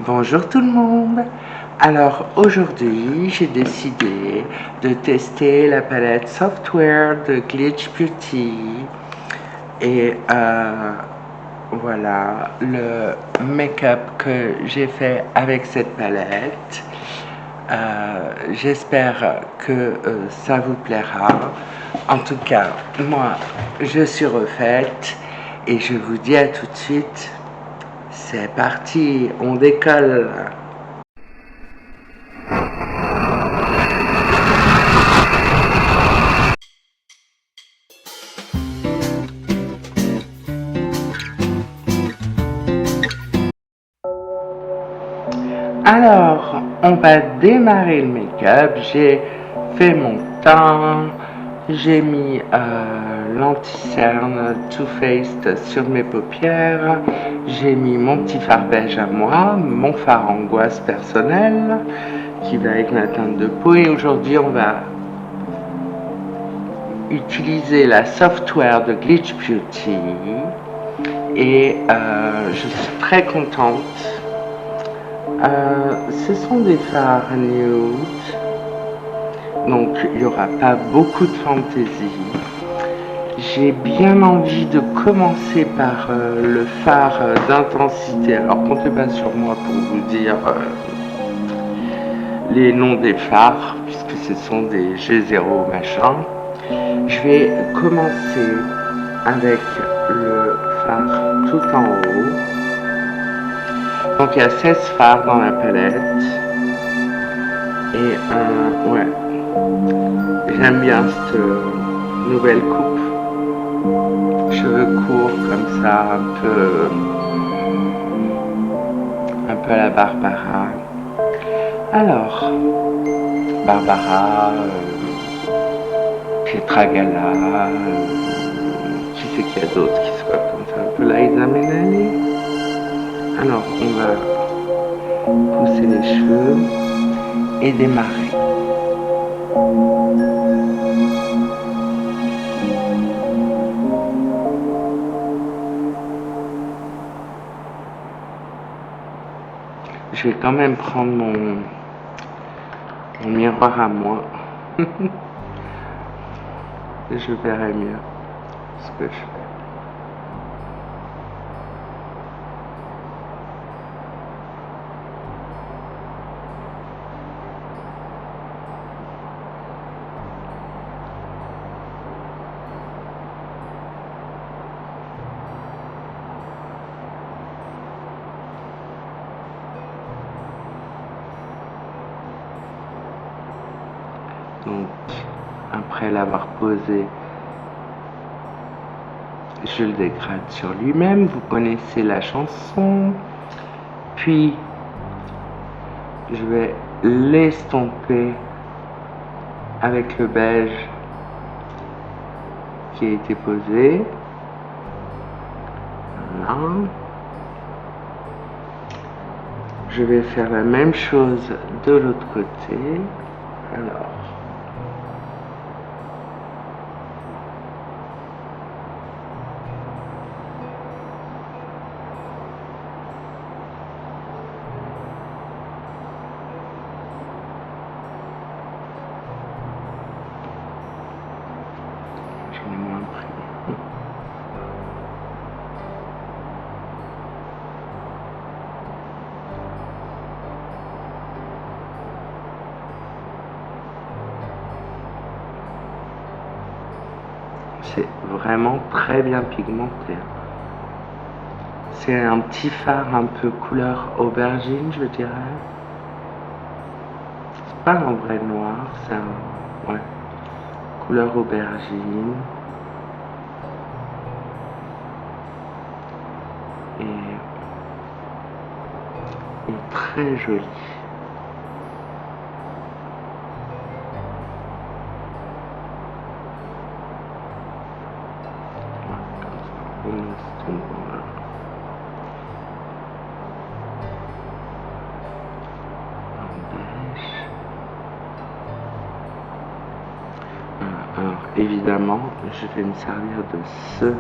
Bonjour tout le monde. Alors aujourd'hui, j'ai décidé de tester la palette Softwear de Glitch Beauty et voilà le make-up que j'ai fait avec cette palette. J'espère que ça vous plaira. En tout cas, moi, je suis refaite et je vous dis à tout de suite. C'est parti, on décolle. Alors, on va démarrer le make-up. J'ai fait mon teint, j'ai mis l'anti-cerne Too Faced sur mes paupières, j'ai mis mon petit fard beige à moi, mon fard angoisse personnel qui va avec ma teinte de peau. Et aujourd'hui, on va utiliser la Softwear de Glitch Beauty et je suis très contente. Ce sont des fards nude, donc il n'y aura pas beaucoup de fantaisie. J'ai bien envie de commencer par le fard d'intensité. Alors comptez pas sur moi pour vous dire les noms des fards, puisque ce sont des G0 machin. Je vais commencer avec le fard tout en haut. Donc il y a 16 fards dans la palette. Et ouais, j'aime bien cette nouvelle coupe. Cheveux courts comme ça, un peu à la Barbara. Alors, Barbara, Pietra Gala, qui c'est qu'il y a d'autres qui soient comme ça, un peu Liza Minnelli. Alors, on va pousser les cheveux et démarrer. Je vais quand même prendre mon miroir à moi. Et je verrai mieux ce que je fais. Donc, après l'avoir posé, je le dégrade sur lui-même. Vous connaissez la chanson. Puis, je vais l'estomper avec le beige qui a été posé. Voilà. Je vais faire la même chose de l'autre côté. Alors. J'en ai moins pris. C'est vraiment très bien pigmenté. C'est un petit fard un peu couleur aubergine, je dirais. C'est pas un vrai noir, c'est un... ouais, couleur aubergine. Et très joli. Alors évidemment, je vais me servir de ce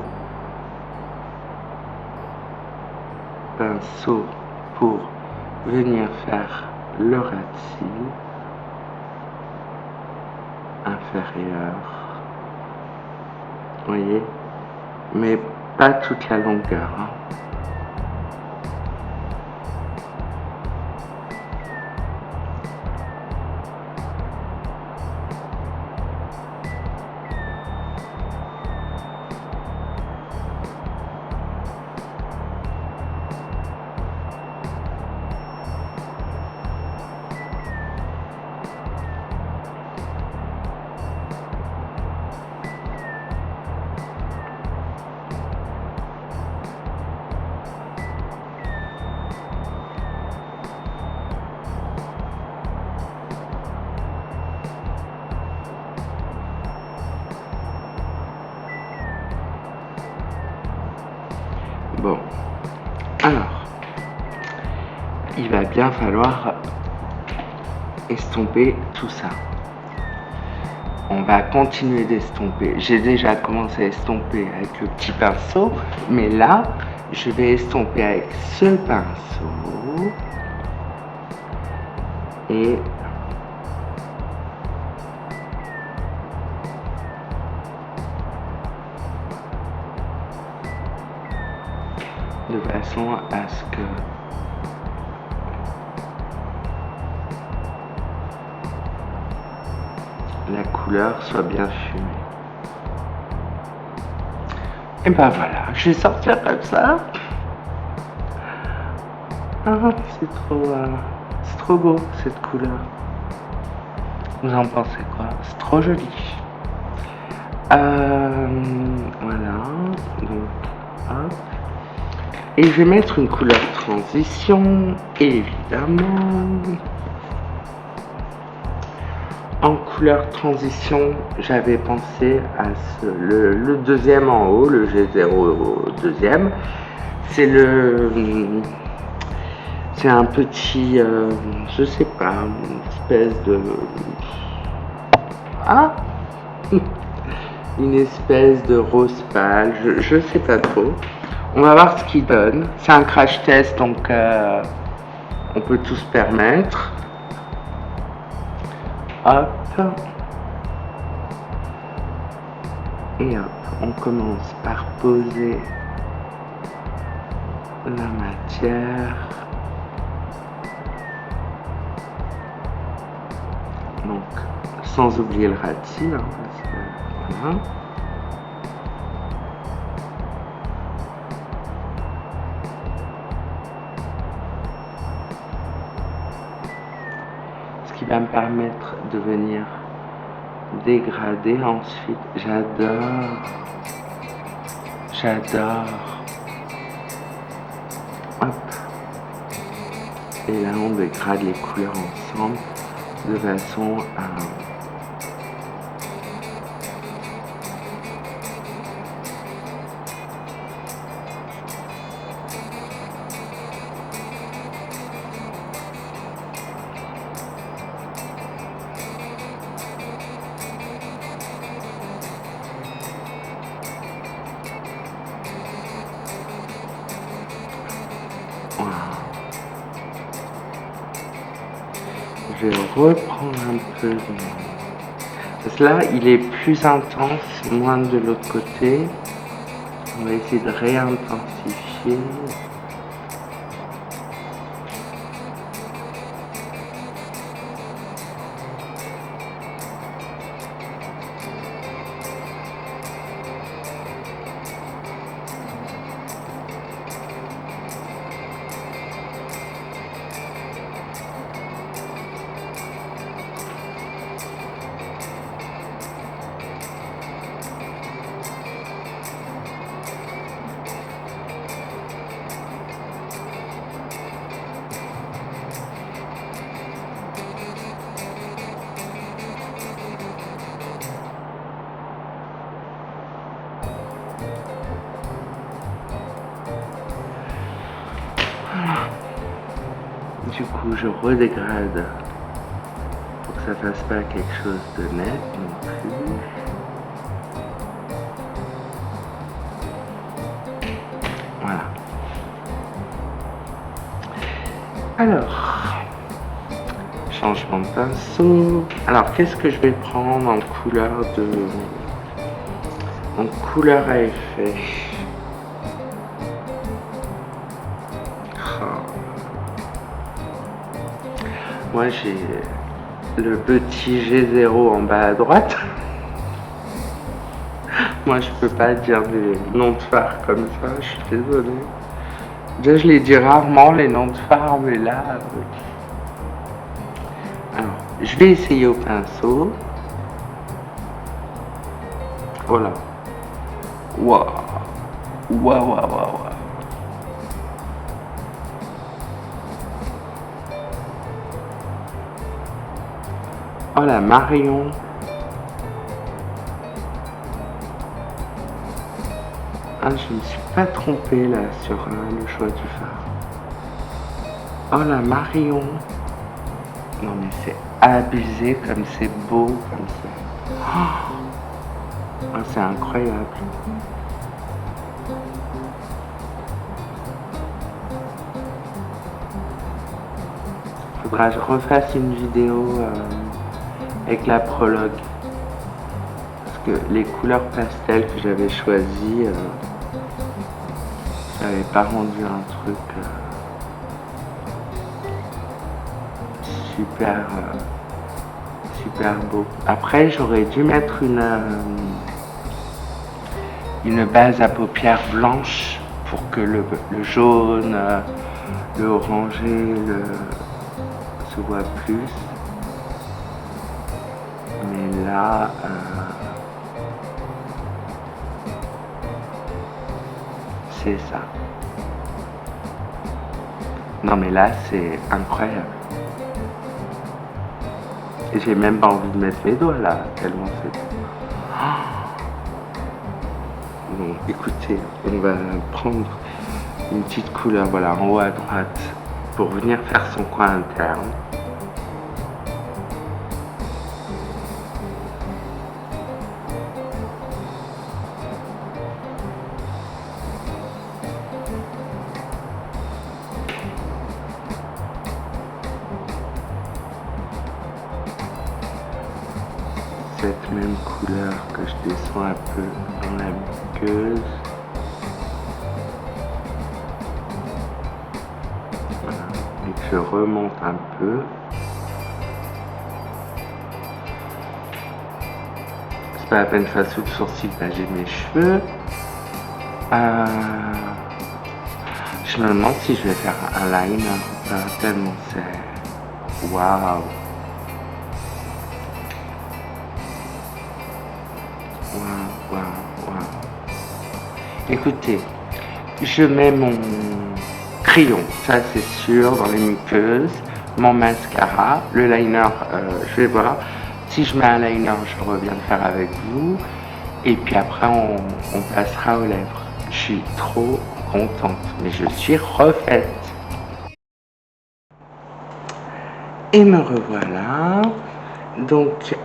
pinceau pour venir faire le rati inférieur. Vous voyez, mais pas toute la longueur. Hein. Bon, alors, il va bien falloir estomper tout ça. On va continuer d'estomper. J'ai déjà commencé à estomper avec le petit pinceau, mais là, je vais estomper avec ce pinceau et de façon à ce que la couleur soit bien fumée. Et ben voilà, je vais sortir comme ça. Ah, c'est trop beau cette couleur. Vous en pensez quoi? C'est trop joli. Voilà, donc hop. Et je vais mettre une couleur transition, évidemment. En couleur transition, j'avais pensé à le deuxième en haut, le G0 deuxième. C'est un petit, je sais pas, une espèce de... Ah une espèce de rose pâle, je sais pas trop. On va voir ce qu'il donne. C'est un crash test, donc on peut tout se permettre. Hop. Et hop, on commence par poser la matière. Donc, sans oublier le rati, hein, parce que, voilà. Ce qui va me permettre de venir dégrader ensuite. J'adore. Hop. Et là, on dégrade les couleurs ensemble de façon à... Je vais reprendre un peu. Parce que là, il est plus intense, moins de l'autre côté. On va essayer de réintensifier. Du coup, je redégrade pour que ça fasse pas quelque chose de net non plus. Voilà. Alors, changement de pinceau. Alors, qu'est-ce que je vais prendre en couleur à effet? Moi, j'ai le petit G0 en bas à droite. Moi, je peux pas dire des noms de phare comme ça, je suis désolée. Déjà, je les dis rarement, les noms de phare, mais là... Alors, je vais essayer au pinceau. Voilà. Waouh. Waouh, waouh, waouh. Oh la Marion. Ah, je me suis pas trompée là sur le choix du phare. Oh la Marion. Non mais c'est abusé comme c'est beau comme ça. Oh, c'est incroyable. Faudra que je refasse une vidéo avec la prologue. Parce que les couleurs pastel que j'avais choisies, ça n'avait pas rendu un truc super, super beau. Après, j'aurais dû mettre une base à paupières blanche pour que le jaune, le orangé se voit plus. Mais là, c'est ça. Non mais là, c'est incroyable. Et j'ai même pas envie de mettre mes doigts là, tellement c'est... Bon, écoutez, on va prendre une petite couleur, voilà, en haut à droite, pour venir faire son coin interne. Cette même couleur que je descends un peu dans la muqueuse. Voilà. Et que je remonte un peu. C'est pas la peine de faire sous le sourcil, bah, j'ai mes cheveux. Je me demande si je vais faire un liner ou pas, tellement c'est... Waouh! Waouh, waouh, waouh. Écoutez, je mets mon crayon, ça c'est sûr, dans les muqueuses, mon mascara, le liner, je vais voir. Si je mets un liner, je reviens le faire avec vous. Et puis après, on passera aux lèvres. Je suis trop contente, mais je suis refaite. Et me revoilà. Donc,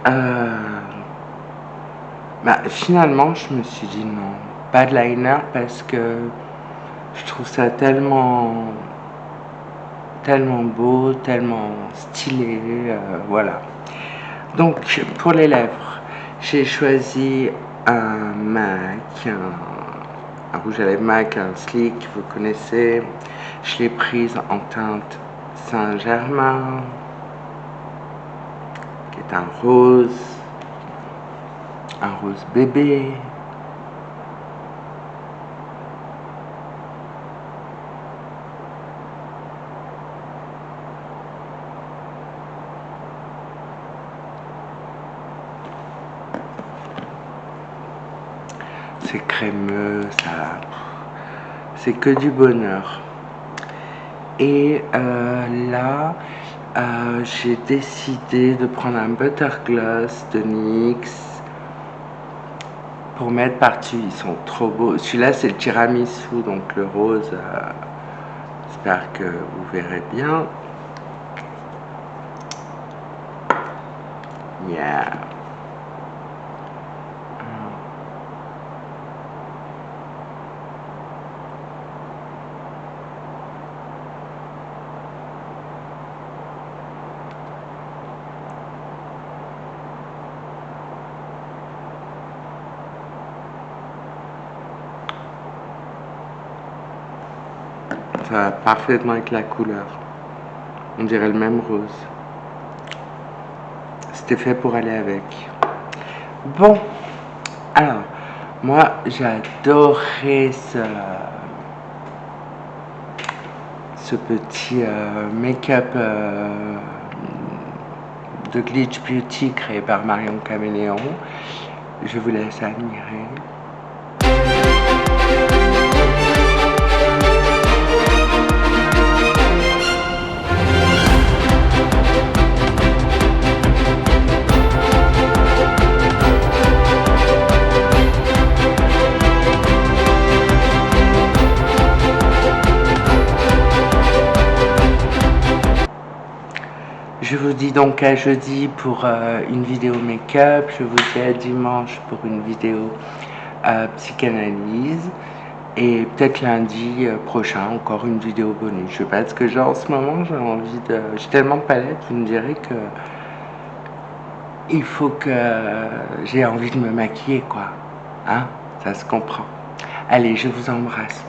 finalement, je me suis dit non, pas de liner parce que je trouve ça tellement beau, tellement stylé, voilà. Donc, pour les lèvres, j'ai choisi un MAC, un rouge à lèvres MAC, un Sleek, vous connaissez. Je l'ai prise en teinte Saint-Germain, qui est un rose bébé. C'est crémeux, ça, c'est que du bonheur. Et là, j'ai décidé de prendre un Buttergloss de NYX pour mettre par-dessus. Ils sont trop beaux. Celui-là, c'est le tiramisu, donc le rose. J'espère que vous verrez bien. Yeah. Ça va parfaitement avec la couleur. On dirait le même rose. C'était fait pour aller avec. Bon, alors, moi j'adorais ce petit make-up de Glitch Beauty créé par Marion Caméléon. Je vous laisse admirer. Je vous dis donc à jeudi pour une vidéo make-up. Je vous dis à dimanche pour une vidéo psychanalyse. Et peut-être lundi prochain, encore une vidéo bonus. Je sais pas ce que j'ai en ce moment. J'ai envie de... J'ai tellement de palettes, vous me direz que... Il faut que j'ai envie de me maquiller, quoi. Hein? Ça se comprend. Allez, je vous embrasse.